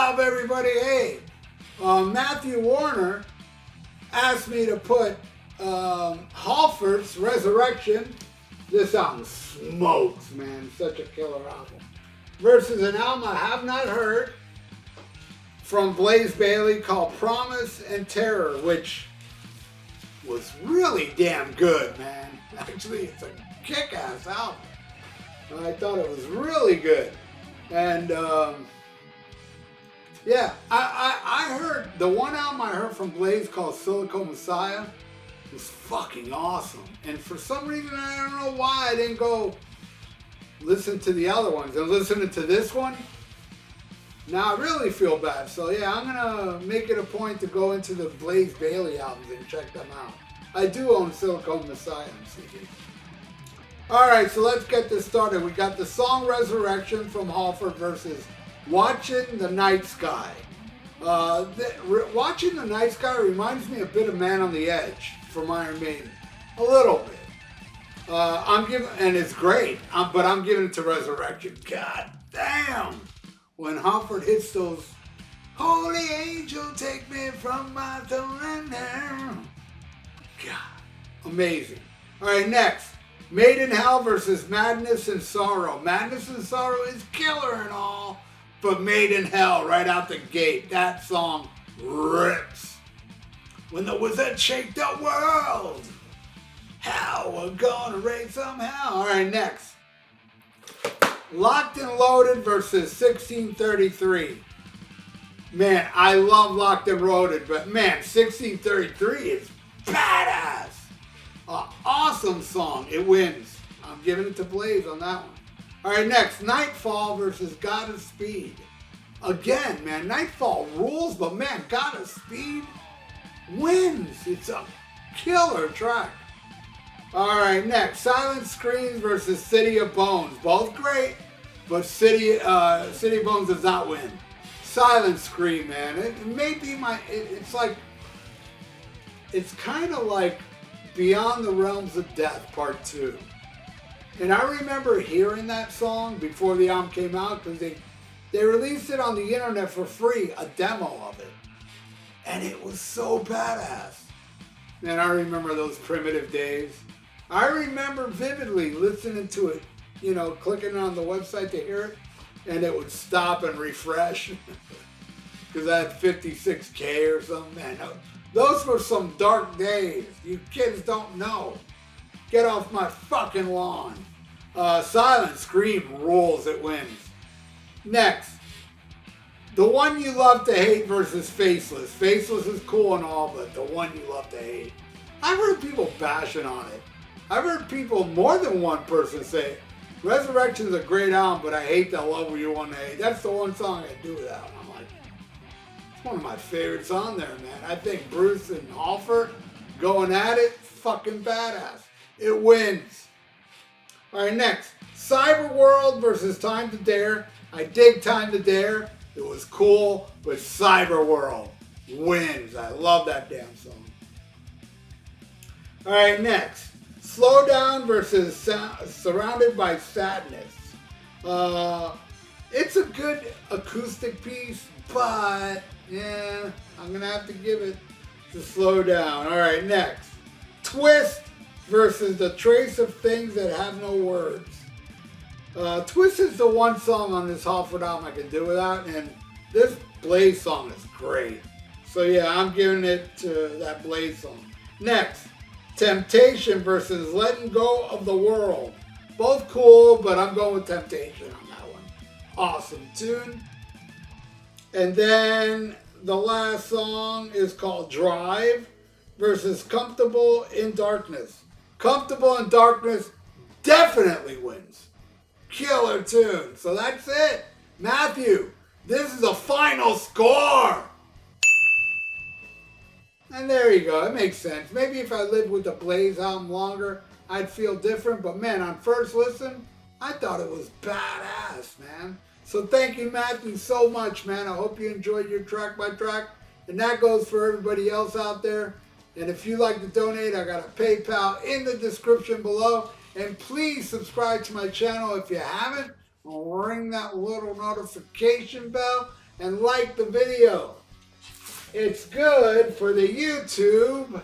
up, everybody? Hey, Mattiew Warner asked me to put Halford's Resurrection. This album smokes, man. Such a killer album. Versus an album I have not heard from Blaze Bayley called Promise and Terror, which was really damn good, man. Actually, it's a kick-ass album. I thought it was really good. And yeah, I heard, the one album I heard from Blaze called Silicon Messiah was fucking awesome. And for some reason, I don't know why I didn't go listen to the other ones. And listening to this one, now I really feel bad. So yeah, I'm gonna make it a point to go into the Blaze Bayley albums and check them out. I do own Silicon Messiah on CD. Alright, so let's get this started. We got the song Resurrection from Halford versus Watching the Night Sky. Watching the Night Sky reminds me a bit of Man on the Edge from Iron Maiden. A little bit. And it's great, but I'm giving it to Resurrection. God damn! When Halford hits those, Holy Angel, take me from my throne and down. God, amazing. Alright, next. Made in Hell versus Madness and Sorrow. Madness and Sorrow is killer and all, but Made in Hell right out the gate. That song rips. When the wizard shake the world, how we're gonna raid somehow. All right, next. Locked and Loaded versus 1633. Man, I love Locked and Loaded, but man, 1633 is badass. Awesome song. It wins. I'm giving it to Blaze on that one. All right, next. Nightfall versus Godspeed. Again, man, Nightfall rules, but man, Godspeed wins. It's a killer track. All right, next. Silent Screams versus City of Bones. Both great, but City of Bones does not win. Silent Scream, man. It may be it's kind of like Beyond the Realms of Death, Part 2. And I remember hearing that song before the album came out because they released it on the internet for free, a demo of it. And it was so badass. Man, I remember those primitive days. I remember vividly listening to it, clicking on the website to hear it, and it would stop and refresh because I had 56K or something. Man, those were some dark days. You kids don't know. Get off my fucking lawn. Silent Scream rules. It wins. Next. The One You Love to Hate versus Faceless. Faceless is cool and all, but The One You Love to Hate. I've heard people bashing on it. I've heard people, more than one person, say, Resurrection's a great album, but I hate that Love You Want to Hate. That's the one song I do without. I'm like, it's one of my favorites on there, man. I think Bruce and Halford going at it, fucking badass. It wins. All right, next. Cyberworld versus Time to Dare. I dig Time to Dare. It was cool, but Cyberworld wins. I love that damn song. All right, next. Slow Down versus Surrounded by Sadness. It's a good acoustic piece, but yeah, I'm going to have to give it to Slow Down. All right, next. Twist versus The Trace of Things That Have No Words. Twist is the one song on this Halford album I can do without, and this Blaze song is great. So yeah, I'm giving it to that Blaze song. Next, Temptation versus Letting Go of the World. Both cool, but I'm going with Temptation on that one. Awesome tune. And then the last song is called Drive versus Comfortable in Darkness. Comfortable in Darkness definitely wins. Killer tune. So that's it. Mattiew, this is the final score. And there you go. It makes sense. Maybe if I lived with the Blaze album longer, I'd feel different. But man, on first listen, I thought it was badass, man. So thank you, Mattiew, so much, man. I hope you enjoyed your track by track. And that goes for everybody else out there. And if you'd like to donate, I got a PayPal in the description below. And please subscribe to my channel if you haven't. Ring that little notification bell. and like the video. It's good for the YouTube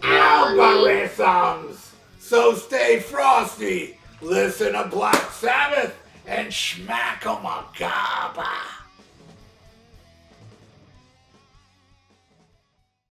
algorithms. So stay frosty, listen to Black Sabbath, and smack 'em a gaba.